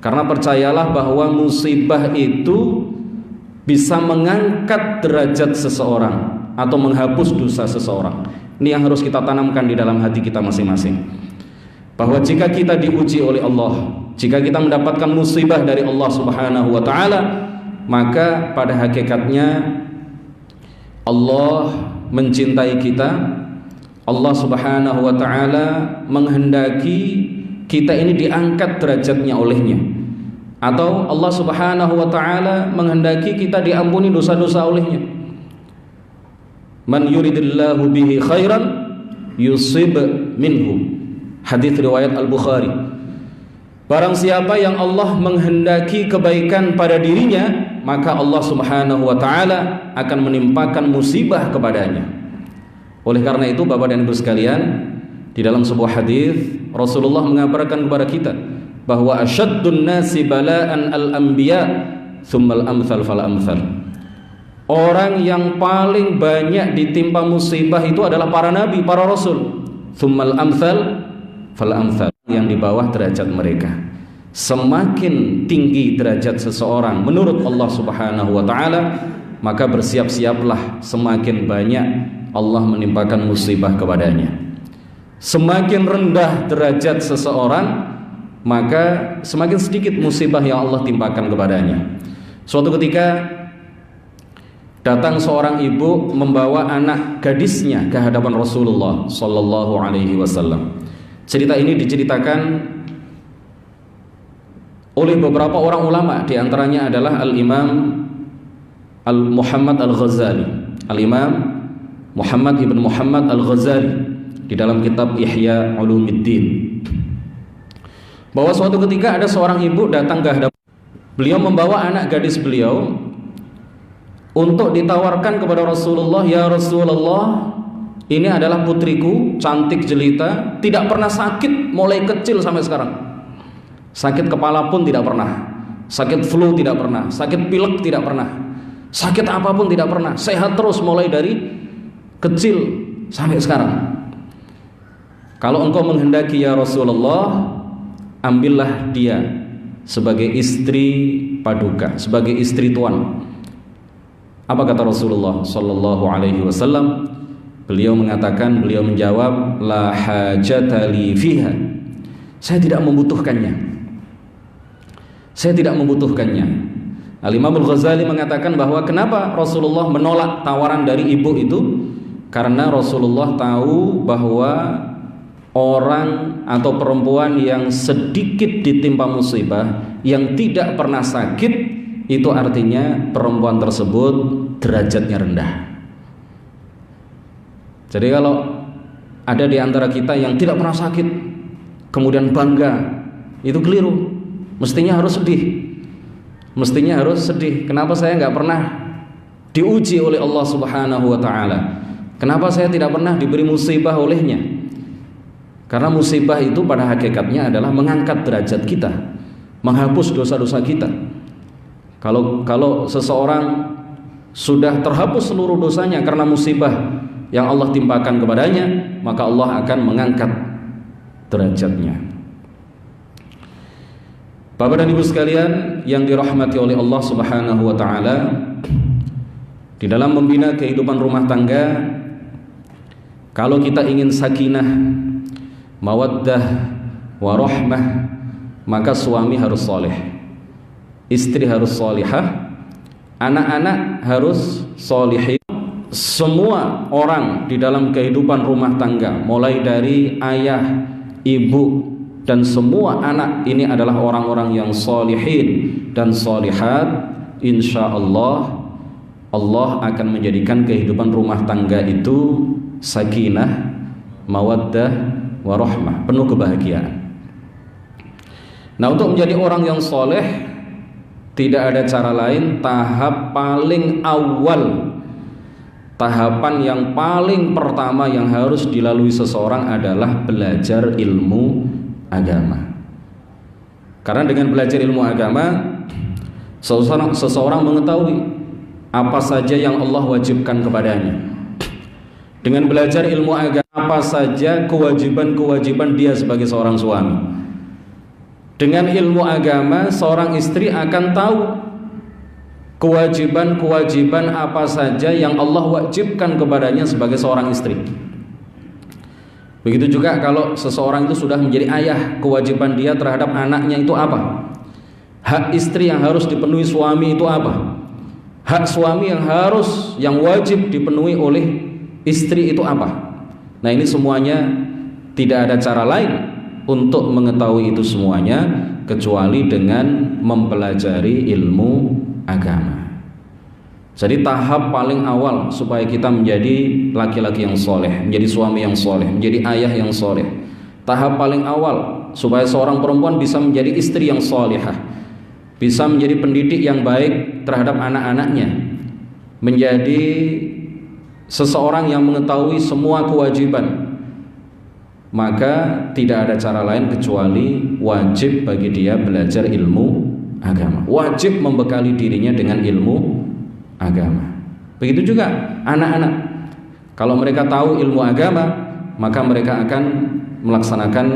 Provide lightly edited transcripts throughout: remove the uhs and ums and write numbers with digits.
Karena percayalah bahwa musibah itu bisa mengangkat derajat seseorang atau menghapus dosa seseorang. Ini yang harus kita tanamkan di dalam hati kita masing-masing. Bahwa jika kita diuji oleh Allah, jika kita mendapatkan musibah dari Allah Subhanahu wa taala, maka pada hakikatnya Allah mencintai kita. Allah Subhanahu wa taala menghendaki kita ini diangkat derajatnya olehnya, atau Allah Subhanahu wa taala menghendaki kita diampuni dosa-dosa olehnya. Man yuridillahu bihi khairan yusib minhu. Hadis riwayat Al-Bukhari. Barang siapa yang Allah menghendaki kebaikan pada dirinya, maka Allah Subhanahu wa taala akan menimpakan musibah kepadanya. Oleh karena itu, Bapak dan Ibu sekalian, di dalam sebuah hadis Rasulullah mengabarkan kepada kita bahwa asyaddun nasi bala'an al-anbiya tsummal amsal fal amsal. Orang yang paling banyak ditimpa musibah itu adalah para nabi, para rasul. Tsummal amsal fal amsal, yang di bawah derajat mereka. Semakin tinggi derajat seseorang menurut Allah Subhanahu wa taala, maka bersiap-siaplah semakin banyak Allah menimpakan musibah kepadanya. Semakin rendah derajat seseorang, maka semakin sedikit musibah yang Allah timpakan kepadanya. Suatu ketika datang seorang ibu membawa anak gadisnya ke hadapan Rasulullah sallallahu alaihi wasallam. Cerita ini diceritakan oleh beberapa orang ulama, di antaranya adalah Al-Imam Al-Muhammad Al-Ghazali. Al-Imam Muhammad ibn Muhammad Al-Ghazali di dalam kitab Ihya Ulumuddin, bahwa suatu ketika ada seorang ibu datang ke hadapan beliau membawa anak gadis beliau untuk ditawarkan kepada Rasulullah. Ya Rasulullah, ini adalah putriku, cantik jelita, tidak pernah sakit mulai kecil sampai sekarang. Sakit kepala pun tidak pernah, sakit flu tidak pernah, sakit pilek tidak pernah, sakit apapun tidak pernah, sehat terus mulai dari kecil sampai sekarang. Kalau engkau menghendaki ya Rasulullah, ambillah dia sebagai istri paduka, sebagai istri tuan. Apa kata Rasulullah sallallahu alaihi wasallam? Beliau mengatakan, beliau menjawab, la hajata li fiha. Saya tidak membutuhkannya. Saya tidak membutuhkannya. Al-Imam Al-Ghazali mengatakan bahwa kenapa Rasulullah menolak tawaran dari ibu itu? Karena Rasulullah tahu bahwa orang atau perempuan yang sedikit ditimpa musibah, yang tidak pernah sakit, itu artinya perempuan tersebut derajatnya rendah. Jadi kalau ada di antara kita yang tidak pernah sakit kemudian bangga, itu keliru. Mestinya harus sedih. Mestinya harus sedih. Kenapa saya nggak pernah diuji oleh Allah Subhanahu wa taala? Kenapa saya tidak pernah diberi musibah olehnya? Karena musibah itu pada hakikatnya adalah mengangkat derajat kita, menghapus dosa-dosa kita. Kalau seseorang sudah terhapus seluruh dosanya karena musibah yang Allah timpakan kepadanya, maka Allah akan mengangkat derajatnya. Bapak dan Ibu sekalian yang dirahmati oleh Allah Subhanahu wa taala, di dalam membina kehidupan rumah tangga, kalau kita ingin sakinah, mawaddah, warahmah, maka suami harus soleh, istri harus solihah, anak-anak harus solihin. Semua orang di dalam kehidupan rumah tangga, mulai dari ayah, ibu, dan semua anak ini adalah orang-orang yang solihin dan solihat. Insya Allah, Allah akan menjadikan kehidupan rumah tangga itu sakinah, mawaddah, warahmah, penuh kebahagiaan. Nah, untuk menjadi orang yang soleh, tidak ada cara lain. Tahap paling awal, tahapan yang paling pertama yang harus dilalui seseorang adalah belajar ilmu agama. Karena dengan belajar ilmu agama, seseorang mengetahui apa saja yang Allah wajibkan kepadanya. Dengan belajar ilmu agama, apa saja kewajiban-kewajiban dia sebagai seorang suami. Dengan ilmu agama seorang istri akan tahu kewajiban-kewajiban apa saja yang Allah wajibkan kepadanya sebagai seorang istri. Begitu juga kalau seseorang itu sudah menjadi ayah, kewajiban dia terhadap anaknya itu apa? Hak istri yang harus dipenuhi suami itu apa? Hak suami yang wajib dipenuhi oleh istri itu apa? Nah, ini semuanya tidak ada cara lain untuk mengetahui itu semuanya kecuali dengan mempelajari ilmu agama. Jadi tahap paling awal supaya kita menjadi laki-laki yang soleh, menjadi suami yang soleh, menjadi ayah yang soleh. Tahap paling awal supaya seorang perempuan bisa menjadi istri yang solehah, bisa menjadi pendidik yang baik terhadap anak-anaknya, menjadi seseorang yang mengetahui semua kewajiban, maka tidak ada cara lain kecuali wajib bagi dia belajar ilmu agama, wajib membekali dirinya dengan ilmu agama. Begitu juga anak-anak, kalau mereka tahu ilmu agama, maka mereka akan melaksanakan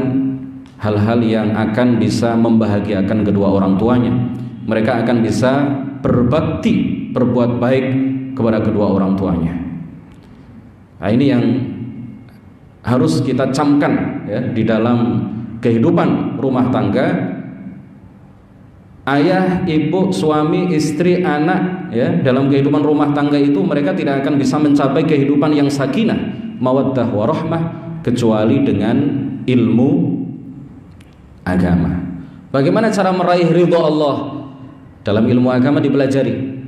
hal-hal yang akan bisa membahagiakan kedua orang tuanya. Mereka akan bisa berbakti, berbuat baik kepada kedua orang tuanya. Nah, ini yang harus kita camkan ya di dalam kehidupan rumah tangga. Ayah, ibu, suami, istri, anak ya, dalam kehidupan rumah tangga itu mereka tidak akan bisa mencapai kehidupan yang sakinah, mawaddah warahmah kecuali dengan ilmu agama. Bagaimana cara meraih ridha Allah? Dalam ilmu agama dipelajari.